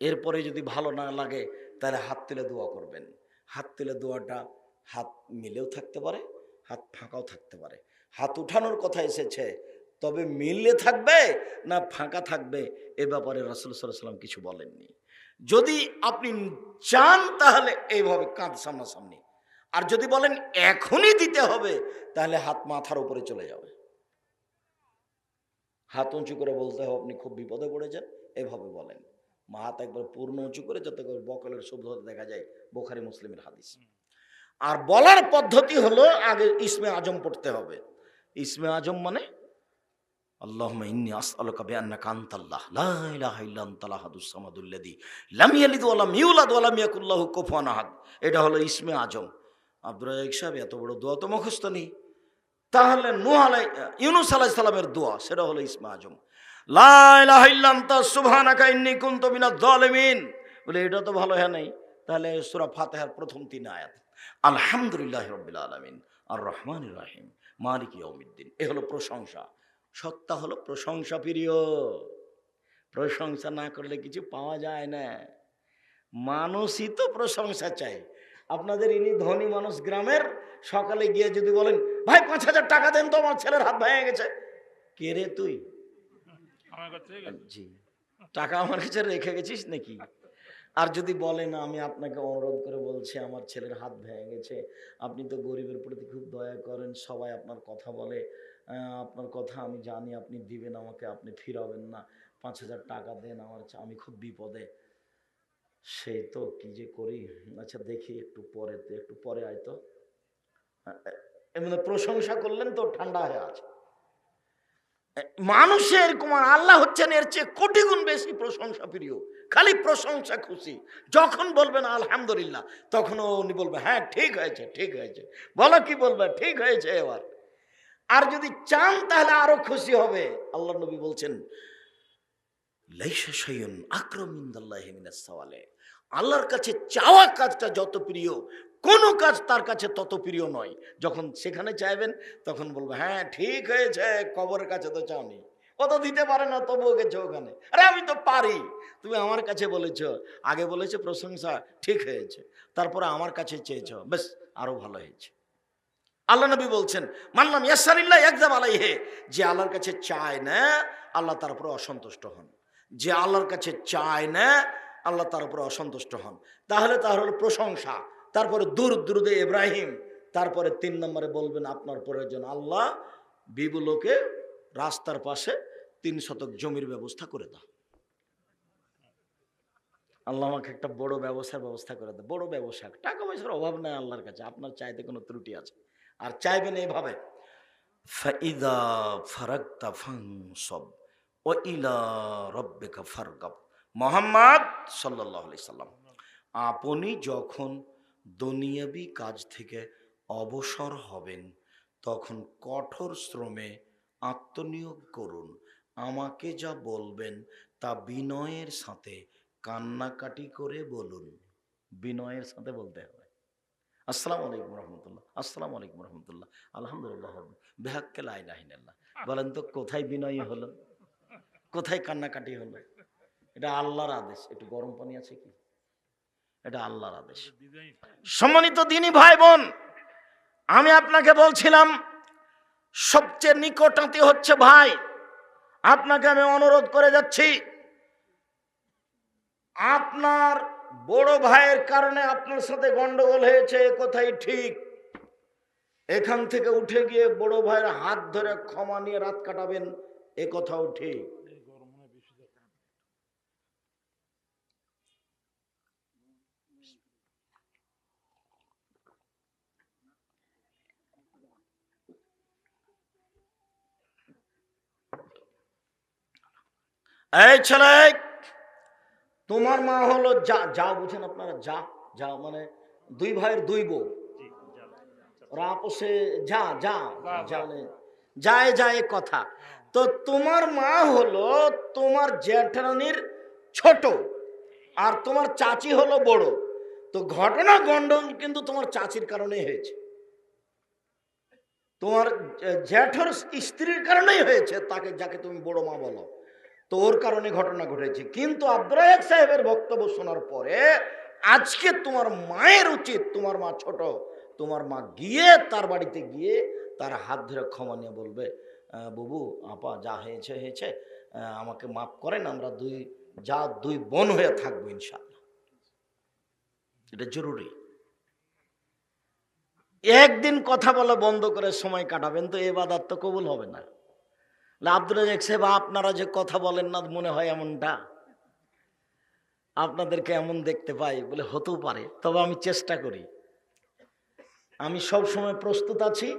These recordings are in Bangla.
এরপরে যদি ভালো না লাগে তাহলে হাত তুলে দোয়া করবেন। হাত তুলে দোয়াটা হাত মিলেও থাকতে পারে, হাত ফাঁকাও থাকতে পারে। হাত উঠানোর কথা এসেছে, তবে মিললে থাকবে না ফাঁকা থাকবে এ ব্যাপারে রাসূল সাল্লাল্লাহু আলাইহি ওয়াসাল্লাম কিছু বলেননি। যদি আপনি চান তাহলে এইভাবে কাঁধ সামনাসামনি, আর যদি বলেন এখনই দিতে হবে তাহলে হাত মাথার উপরে চলে যাবে। হাত উঁচু করে বলতে হবে আপনি খুব বিপদে পড়েছেন, এভাবে বলেন। হাত একবার পূর্ণ উঁচু করে যাতে করে বকলের শব্দ হতে দেখা যায়, বুখারী মুসলিমের হাদিস। আর বলার পদ্ধতি হলো আগে ইসমে আজম পড়তে হবে। ইসমে আজম মানে আল্লাহুম্মা ইন্নী আসআলুকা বিআন্নাকা আনতাল্লাহ লা ইলাহা ইল্লা আনতাল আহাদুস সামাদুল্লাযী লাম ইয়ালিদ ওয়া লাম ইউলাদ ওয়া লাম ইয়াকুল লাহু কুফুয়ান আহাদ। এটা হলো ইসমে আজম। আব্দুর রাজ্জাক সাহেব এত বড় দোয়া তো মুখস্থ নেই, তাহলে ইউনূস আলাইহিস সালামের দোয়া, সেটা হলো ইসমে আজম। লা ইলাহা ইল্লা আনতা সুবহানাকা ইন্নী কুনতু মিনাজ জালিমিন। বলে এটা তো ভালো হয় নাই, তাহলে সূরা ফাতিহার প্রথম 3 আয়াত আলহামদুলিল্লাহি রাব্বিল আলামিন আর রহমানির রহিম মালিকি ইয়াউমিদ্দিন। এ হলো প্রশংসা। সত্তা হলো প্রশংসা প্রিয়। প্রশংসা না করলে কিছু পাওয়া যায় না। মানুষই তো প্রশংসা চাই। আপনাদের ইনি ধনী মানুষ গ্রামের, সকালে গিয়ে যদি বলেন ভাই 5,000 টাকা দেন তো আমার ছেলের হাত ভেঙে গেছে, কে রে তুই? জি, টাকা আমার কাছে রেখে গেছিস নাকি? আর যদি বলেন আমি আপনাকে অনুরোধ করে বলছি আমার ছেলের হাত ভেঙে গেছে, আপনি তো গরিবের প্রতি খুব দয়া করেন, সবাই আপনার কথা বলে, আপনার কথা আমি জানি আপনি দিবেন আমাকে, আপনি ফিরাবেন না, 5,000 টাকা দেন আমার, আমি খুব বিপদে। সেই তো কি যে করি, আচ্ছা দেখি একটু পরে আয় তো। এমনি প্রশংসা করলেন তো ঠান্ডা হয়ে আছে। মানুষের কুমার আল্লাহ হচ্ছেন এর চেয়ে কোটি গুণ বেশি প্রশংসা প্রিয়, খালি প্রশংসা খুশি। যখন বলবেন আলহামদুলিল্লাহ তখন উনি বলবে হ্যাঁ ঠিক হয়েছে ঠিক হয়েছে, বলো কি বলবে ঠিক হয়েছে এবার। আর যদি চান তাহলে আরো খুশি হবে। আল্লাহ নবী বলছেন লাইসা শাইউন আকরাম ইনদাল্লাহি মিনাস সাওয়ালে। আল্লাহর কাছে চাওয়া কাজটা যত প্রিয়, কোনো কাজ তার কাছে তত প্রিয় নয়। যখন সেখানে চাইবেন তখন বলবো হ্যাঁ ঠিক হয়েছে, কবরের কাছে তো চাওনি, ও তো দিতে পারে না তবুও গেছে ওখানে, আরে আমি তো পারি, তুমি আমার কাছে বলেছো, আগে বলেছো প্রশংসা ঠিক হয়েছে, তারপরে আমার কাছে চেয়েছো, বেশ আরো ভালো হয়েছে। আল্লাহ নবী বলছেন মানলাম ইয়াসারিল্লাহ ইয়াকযাব আলাইহি, যে আল্লাহর কাছে চায় না আল্লাহ তার উপরে অসন্তুষ্ট হন, যে আল্লাহর কাছে চায় না আল্লাহ তার উপরে অসন্তুষ্ট হন। তাহলে হলো প্রশংসা, তারপরে দুরুদে ইব্রাহিম, তারপরে 3 নম্বরে বলবেন আপনার প্রয়োজন আল্লাহ বিবুলোকে রাস্তার পাশে 3 শতক জমির ব্যবস্থা করে দাও। আল্লাহ আমাকে একটা বড় ব্যবস্থা করে দাও। বড় ব্যবসা, টাকা পয়সার অভাব নাই আল্লাহর কাছে, আপনার চাইতে কোনো ত্রুটি আছে? আর চাইবেন এইভাবে ফাইদা ফারাগতা ফানসব ওয়া ইলা রাব্বিকা ফারগাব। মুহাম্মদ সাল্লাল্লাহু আলাইহি সাল্লাম, আপনি যখন দুনিয়াবি কাজ থেকে অবসর হবেন তখন কঠোর শ্রমে আত্মনিয়োগ করুন। আমাকে যা বলবেন তা বিনয়ের সাথে কান্নাকাটি করে বলুন। বিনয়ের সাথে বলতে হবে। আসসালামু আলাইকুম রহমতুল্লাহ, আসসালামু আলাইকুম রহমতুল্লাহ, আলহামদুলিল্লাহ বেহাক্কে লা ইলাহা ইল্লাল্লাহ। বলেন তো কোথায় বিনয়ী হলো, কোথায় কান্নাকাটি হলো? এটা আল্লাহর আদেশ। একটু গরম পানি আছে কি? এটা আল্লাহর আদেশ। সম্মানিত দিনী ভাই বোন, আমি আপনাকে বলছিলাম সবচেয়ে নিকটাত্মীয় হচ্ছে ভাই। আপনাকে আমি অনুরোধ করে যাচ্ছি, আপনার বড় ভাইয়ের কারণে আপনার সাথে গন্ডগোল হয়েছে, কোথায় ঠিক, এখান থেকে উঠে গিয়ে বড় ভাইয়ের হাত ধরে ক্ষমা নিয়ে রাত কাটাবেন, এ কথাও ঠিক। এই ছেলে, তোমার মা হলো যা, যা বুঝেন আপনারা, যা যা মানে 2 ভাইয়ের 2 বউ, ওরা আপোষে যা যা জানে, যায় যায় কথা। তো তোমার মা হলো তোমার জ্যাঠানির ছোট, আর তোমার চাচি হলো বড়। তো ঘটনা গন্ডন কিন্তু তোমার চাচির কারণে হয়েছে, তোমার জ্যাঠর স্ত্রীর কারণেই হয়েছে, তাকে যাকে তুমি বড় মা বলো। তো ওর কারণে ঘটনা ঘটেছে। কিন্তু আব্দুর রাজ্জাক সাহেবের বক্তব্য শোনার পরে আজকে তোমার মায়ের উচিত, তোমার মা ছোট, তোমার মা গিয়ে তার বাড়িতে গিয়ে তার হাত ধরে ক্ষমা নিয়ে বলবে, বুবু আপা যা হয়েছে হয়েছে, আমাকে মাফ করেন, আমরা দুই বোন হয়ে থাকবো ইনশাআল্লাহ। এটা জরুরি। একদিন কথা বলা বন্ধ করে সময় কাটাবেন তো ইবাদত তো কবুল হবে না। আব্দুর রাজ্জাক সাহেব আপনারা যে কথা বলেন না, মনে হয় এমনটা, আপনাদেরকে এমন দেখতে পাই বলে হতেও পারে, তবে আমি চেষ্টা করি, আমি সব সময় প্রস্তুত আছি।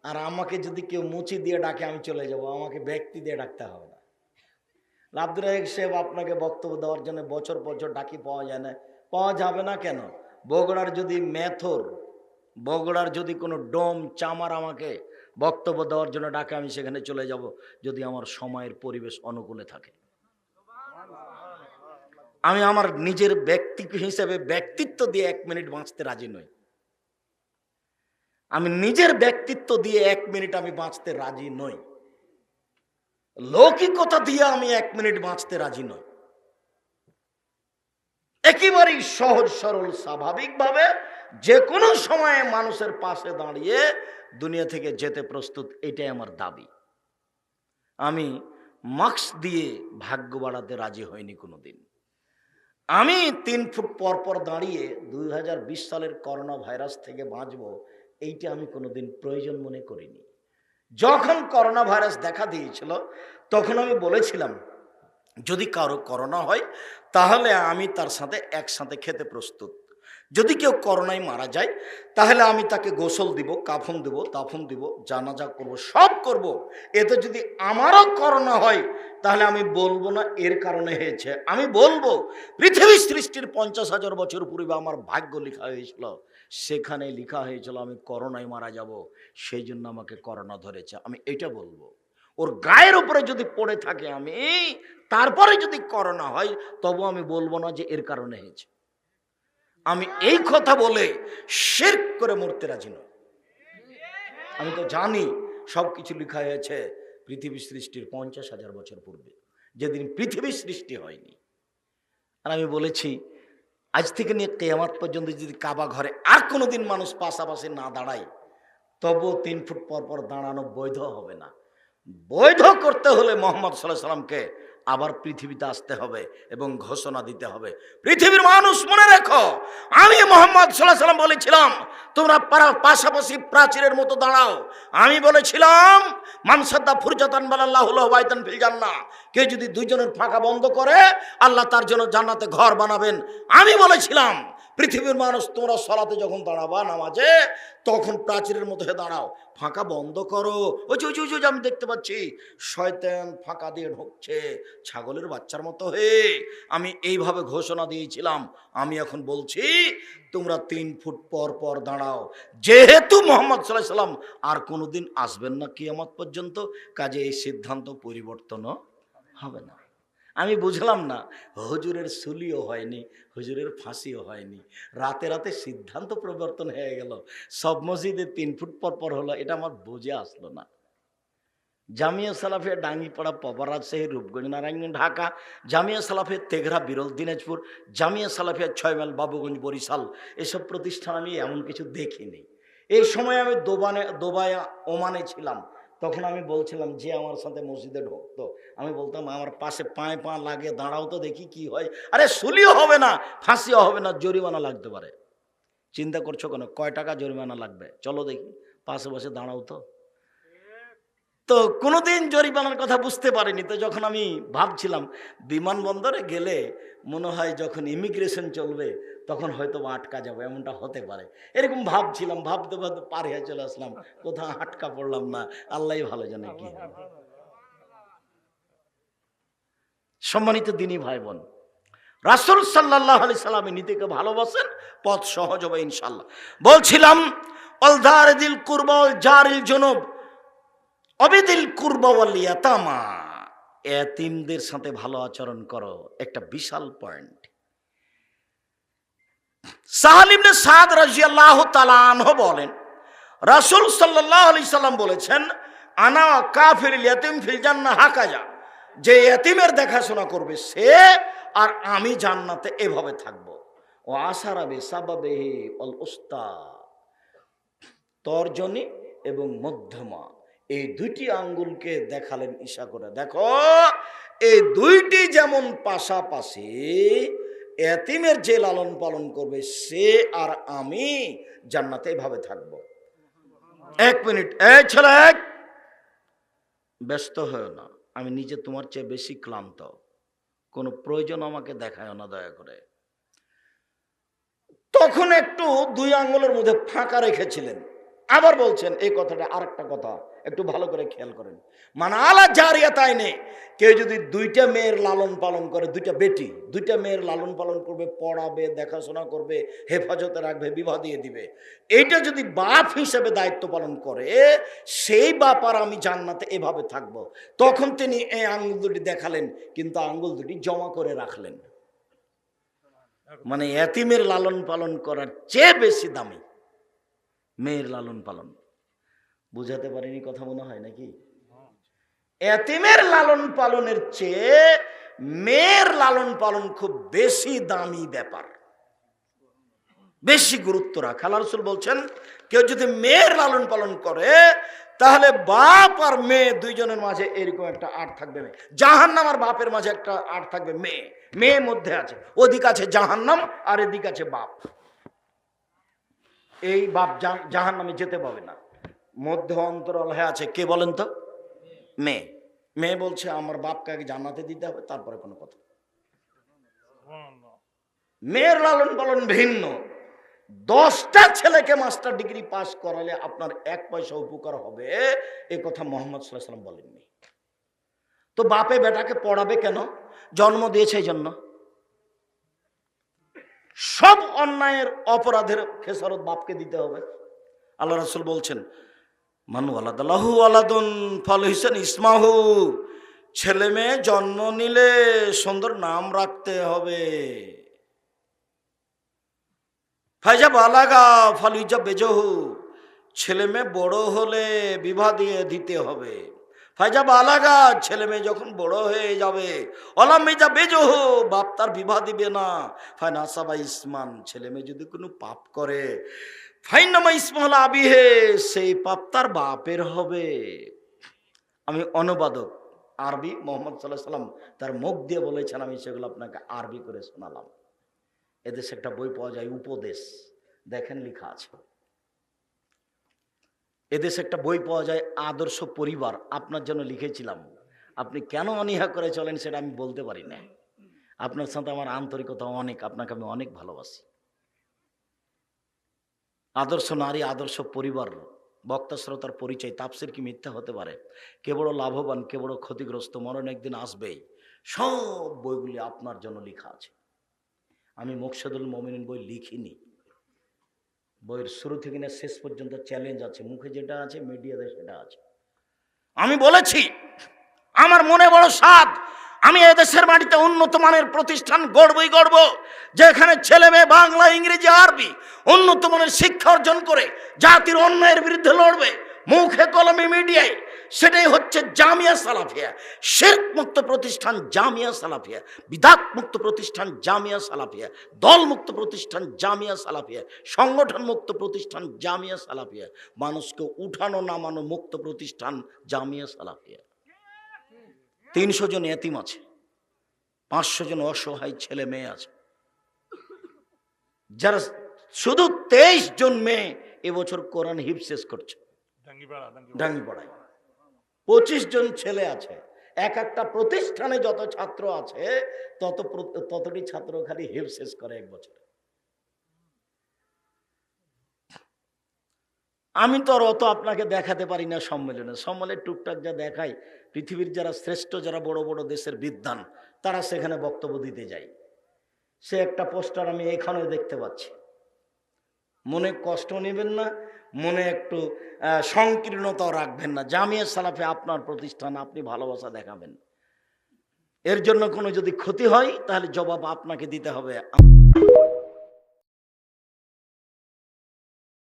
আর আমাকে যদি কেউ মুচি দিয়ে ডাকে আমি চলে যাব, আমাকে ব্যক্তি দিয়ে ডাকতে হবে না। আব্দুর রাজ্জাক সাহেব আপনাকে বক্তব্য দেওয়ার জন্য বছর বছর ডাকি পাওয়া যায় না, পাওয়া যাবে না কেন? বগুড়ার যদি মেথর, বগুড়ার যদি কোনো ডোম চামার আমাকে বক্তব্য দেওয়ার জন্য ডাকে, আমি সেখানে চলে যাব যদি আমার সময়ের পরিবেশ অনুকূলে থাকে। আমি আমার নিজের ব্যক্তি হিসেবে ব্যক্তিত্ব দিয়ে 1 মিনিট বাঁচতে রাজি নই। আমি নিজের ব্যক্তিত্ব দিয়ে 1 মিনিট আমি বাঁচতে রাজি নই। লৌকিকতা দিয়ে আমি 1 মিনিট বাঁচতে রাজি নই। একেবারেই সহজ সরল স্বাভাবিকভাবে যে কোনো সময়ে মানুষের পাশে দাঁড়িয়ে দুনিয়া থেকে যেতে প্রস্তুত, এটাই আমার দাবি। আমি মাস্ক দিয়ে ভাগ্য বাড়াতে রাজি হইনি কোনোদিন। আমি 3 ফুট পর পর দাঁড়িয়ে 2020 সালের করোনা ভাইরাস থেকে বাঁচবো, এইটা আমি কোনোদিন প্রয়োজন মনে করিনি। যখন করোনা ভাইরাস দেখা দিয়েছিল তখন আমি বলেছিলাম, যদি কারো করোনা হয় তাহলে আমি তার সাথে একসাথে খেতে প্রস্তুত। যদি কেউ করোনায় মারা যায় তাহলে আমি তাকে গোসল দিব, কাফন দিব, দাফন দিব, জানাজা করব, সব করব। এতে যদি আমারও করোনা হয় তাহলে আমি বলবো না এর কারণে হয়েছে, আমি বলবো পৃথিবী সৃষ্টির 50,000 বছর পূর্বে আমার ভাগ্য লেখা হয়েছিল, সেখানে লেখা হয়েছিল আমি করোনায় মারা যাব, সেই জন্য আমাকে করোনা ধরেছে, আমি এটা বলবো। ওর গায়ের উপরে যদি পড়ে থাকে আমি, তারপরে যদি করোনা হয় তবু আমি বলবো না যে এর কারণে হয়েছে। আমি এই কথা বলে শিরক করে মরতে রাজি নই। আমি তো জানি সব কিছু লেখা হয়েছে পৃথিবী সৃষ্টির 50,000 বছর পূর্বে, যেদিন পৃথিবী সৃষ্টি হয়নি। আর আমি বলেছি আজ থেকে নিয়ে কিয়ামত পর্যন্ত যদি কাবা ঘরে আর কোনোদিন মানুষ পাশাপাশি না দাঁড়ায় তবু 3 ফুট পর পর দাঁড়ানো বৈধ হবে না। বৈধ করতে হলে মুহাম্মদ সাল্লাল্লাহু আলাইহি ওয়াসাল্লামকে আবার পৃথিবীতে আসতে হবে এবং ঘোষণা দিতে হবে, পৃথিবীর মানুষ মনে রেখো, আমি মুহাম্মদ সাল্লাল্লাহু আলাইহি ওয়াসাল্লাম বলেছিলাম তোমরা পাশাপাশি প্রাচীরের মতো দাঁড়াও। আমি বলেছিলাম মান সাদ্দা ফুরজাতান বানাল্লাহু লাহু বাইতান ফিল জান্নাহ, কেউ যদি দুইজনের ফাঁকা বন্ধ করে আল্লাহ তার জন্য জান্নাতে ঘর বানাবেন। আমি বলেছিলাম পৃথিবীর মানুষ তোমরা সালাতে যখন দাঁড়াবা নামাজে তখন প্রাচীরের মতো হয়ে দাঁড়াও, ফাঁকা বন্ধ করো। ওই যে আমি দেখতে পাচ্ছি শয়তান ফাঁকা দিয়ে ঢুকছে ছাগলের বাচ্চার মতো হয়ে, আমি এইভাবে ঘোষণা দিয়েছিলাম। আমি এখন বলছি তোমরা 3 ফুট পর পর দাঁড়াও। যেহেতু মুহাম্মদ সাল্লাল্লাহু আলাইহি ওয়াসাল্লাম আর কোনোদিন আসবেন না কিয়ামত পর্যন্ত, কাজে এই সিদ্ধান্ত পরিবর্তনও হবে না। আমি বুঝলাম না, হুজুরের সুলিও হয়নি, হুজুরের ফাঁসিও হয়নি, রাতে রাতে সিদ্ধান্ত পরিবর্তন হয়ে গেল, সব মসজিদে 3 ফুট পর পর হলো, এটা আমার বুঝে আসলো না। জামিয়া সালাফিয়া ডাঙ্গিপাড়া পবারাজ শহীদ রূপগঞ্জ নারায়ণগঞ্জ ঢাকা, জামিয়া সালাফিয়া তেঘরা বিরল দিনাজপুর, জামিয়া সালাফিয়া 6 মাইল বাবুগঞ্জ বরিশাল, এসব প্রতিষ্ঠান আমি এমন কিছু দেখিনি। এই সময় আমি দুবাইয়া ওমানে ছিলাম, তখন আমি বলছিলাম যে আমার সাথে মসজিদে ঢুকতো, আমি বলতাম আমার পাশে পায়ে পা লাগে দাঁড়াও তো দেখি কি হয়। আরে সুলিও হবে না, ফাঁসিও হবে না, জরিমানা লাগতে পারে। চিন্তা করছো কেন, কয় টাকা জরিমানা লাগবে, চলো দেখি, পাশে বসে দাঁড়াও তো। তো কোনোদিন জরিমানার কথা বুঝতে পারিনি। তো যখন আমি ভাবছিলাম বিমানবন্দরে গেলে মনে হয় যখন ইমিগ্রেশন চলবে তখন হয়তো আটকা যাবো, এমনটা হতে পারে, এরকম ভাবছিলাম। ভাবতে ভাবতে পার হয়ে চলে আসলাম, কোথাও আটকা পড়লাম না, আল্লাহই ভালো জানে কি হবে। সম্মানিত দিনী ভাই বোন, রাসূল সাল্লাল্লাহু আলাইহি সাল্লাম নীতিকে ভালোবাসেন, পথ সহজ হবে ইনশাআল্লাহ। বলছিলাম অল দারিল কুরবা ওয়াল জারিল জুনুব অবিদিল কুরবা ওয়াল ইয়াতামা, এতিমদের সাথে ভালো আচরণ করো, একটা বিশাল পয়েন্ট। সাহাল ইবনে সাদ রাদিয়াল্লাহু তাআলা আনহু বলেন রাসূল সাল্লাল্লাহু আলাইহি সাল্লাম বলেছেন আনা কাফিরুল ইয়াতিম ফিল জান্নাহ হাকাজা, যে এতিমের দেখাশোনা করবে সে আর আমি জান্নাতে এভাবে থাকবো। ও আশারাবে সাবাবেহি অল উস্তা, তর্জনী এবং মধ্যমা, এই দুইটি আঙ্গুলকে দেখালেন ইশা করে, দেখো এই দুইটি যেমন পাশাপাশি, এতিমের যে লালন পালন করবে সে আর আমি জান্নাতে এভাবে থাকবো। 1 মিনিট, এই ছেলে ব্যস্ত হয় না, আমি নিজে তোমার চেয়ে বেশি ক্লান্ত, কোনো প্রয়োজন আমাকে দেখায় না দয়া করে। তখন একটু 2 আঙ্গুলের মধ্যে ফাঁকা রেখেছিলেন, আবার বলছেন এই কথাটা। আরেকটা কথা একটু ভালো করে খেয়াল করেন, মানে আলা জারিয়াতাইনে, কেউ যদি 2টা মেয়ের লালন পালন করে, 2টা বেটি 2টা মেয়ের লালন পালন করবে, পড়াবে, দেখাশোনা করবে, হেফাজতে রাখবে, বিবাহ দিয়ে দিবে, এইটা যদি বাপ হিসেবে দায়িত্ব পালন করে, সেই বাপ আর আমি জান্নাতে এভাবে থাকবো। তখন তিনি এই আঙ্গুল দুটি দেখালেন, কিন্তু আঙ্গুল দুটি জমা করে রাখলেন। মানে এতিমের লালন পালন করার চেয়ে বেশি দামি মেয়ের লালন পালন। বুঝাতে পারিনি কথা মনে হয় নাকি? এতিমের লালন পালনের চেয়ে মেয়ের লালন পালন খুব বেশি দামি ব্যাপার, বেশি গুরুত্ব রাখে। আল্লাহ রাসূল বলছেন, কেউ যদি মেয়ের লালন পালন করে তাহলে বাপ আর মেয়ে দুইজনের মাঝে এরকম একটা আট থাকবে। মেয়ে জাহান্নাম আর বাপের মাঝে একটা আট থাকবে। মেয়ে মেয়ে মধ্যে আছে, ওদিক আছে জাহান্নাম আর এদিক আছে বাপ। এই বাপ জাহান্নামে যেতে পাবে না, মধ্যে অন্তরাল হয়ে আছে কে বলেন তো? মেয়ে। মেয়ে বলছে আমার বাপকে আগে জান্নাতে দিতে হবে, তারপরে কোনো কথা। মেয়ের লালন পালন ভিন্ন। 10টা ছেলেকে মাস্টার ডিগ্রি পাস করালে আপনার 1 পয়সা উপকার হবে, এ কথা মুহাম্মদ সাল্লাল্লাহু আলাইহি ওয়াসাল্লাম বলেননি। তো বাপে বেটাকে পড়াবে কেন? জন্ম দিয়েছে এই জন্য। সব অন্যায়ের অপরাধের খেসারত বাপকে দিতে হবে। আল্লাহ রাসূল বলছেন, মান ওয়ালাদাল্লাহু ওয়ালাদুন ফালহিসান ইসমাহু, ছেলে মেয়ে জন্ম নিলে সুন্দর নাম রাখতে হবে। ফাইজা বালাগা ফালুজা বেজহু, ছেলে মেয়ে বড় হলে বিবাহ দিয়ে দিতে হবে। ফাইজা বালাগা, ছেলে মেয়ে যখন বড় হয়ে যাবে, অলামিজা বেজহু, বাপ তার বিবাহ দিবে না। ফাইনাসাবা ইসমান, ছেলে মেয়ে যদি কোনো পাপ করে, ফাইনামা ইসমাল আবিহে, সেই পাপ তার বাপের হবে। আমি অনুবাদক, আরবি, মুহাম্মদ সাল্লাল্লাহু আলাইহি ওয়াসাল্লাম তার মুখ দিয়ে বলেছেন, আমি সেগুলো আপনাকে আরবি করে শোনালাম। এদেশে একটা বই পাওয়া যায় উপদেশ, দেখেন লেখা আছে। এদেশে একটা বই পাওয়া যায় আদর্শ পরিবার, আপনার জন্য লিখেছিলাম। আপনি কেন অনীহা করে চলেন সেটা আমি বলতে পারি না। আপনার সাথে আমার আন্তরিকতা অনেক, আপনাকে আমি অনেক ভালোবাসি। আদর্শ নারী, আদর্শ পরিবার, বক্তা শ্রোতার পরিচয়, তাফসীর কি মিথ্যা হতে পারে? কে বড় লাভবান, কে বড় ক্ষতিগ্রস্ত, মরণ একদিন আসবেই। সব বইগুলি আপনার জন্য লেখা আছে। আমি মুকশিদুল মুমিনিন বই লিখিনি, বইয়ের শুরু থেকে না শেষ পর্যন্ত চ্যালেঞ্জ আছে, মুখে যেটা আছে মিডিয়াতে সেটা আছে। আমি বলেছি আমার মনে বড় সাধ, আমি এদেশের মাটিতে উন্নত মানের প্রতিষ্ঠান গড়বই গড়ব, যেখানে ছেলে মেয়ে বাংলা, ইংরেজি, আরবি উন্নত মানের শিক্ষা অর্জন করে জাতির অন্যায়ের বিরুদ্ধে লড়বে মুখে কলমে মিডিয়ায়। সেটাই হচ্ছে জামিয়া সালাফিয়া। শিরক মুক্ত প্রতিষ্ঠান জামিয়া সালাফিয়া, বিদআত মুক্ত প্রতিষ্ঠান জামিয়া সালাফিয়া, দল মুক্ত প্রতিষ্ঠান জামিয়া সালাফিয়া, সংগঠন মুক্ত প্রতিষ্ঠান জামিয়া সালাফিয়া, মানুষকে উঠানো নামানো মুক্ত প্রতিষ্ঠান জামিয়া সালাফিয়া। 300 জন এতিম আছে, 500 জন অসহায় ছেলে মেয়ে আছে, যারা শুধু 23 জন মেয়ে এবছর কোরআন হিফজ শেষ করছে ডাঙ্গিপাড়ায়। 25 জন ছেলে আছে। এক একটা প্রতিষ্ঠানে যত ছাত্র আছে ততটি ছাত্র খালি হিফজ শেষ করে এক বছরে। আমি তো আর অত আপনাকে দেখাতে পারি না সম্মেলনে টুকটাক যা দেখাই, পৃথিবীর যারা শ্রেষ্ঠ, যারা বড় বড় দেশের বিদ্বান, তারা সেখানে বক্তব্য দিতে যায়। সে একটা পোস্টার আমি এখানে দেখতে পাচ্ছি। মনে কষ্ট নেবেন না, মনে একটু সংকীর্ণতাও রাখবেন না। জামিয়া সালাফে আপনার প্রতিষ্ঠান, আপনি ভালোবাসা দেখাবেন। এর জন্য কোনো যদি ক্ষতি হয় তাহলে জবাব আপনাকে দিতে হবে।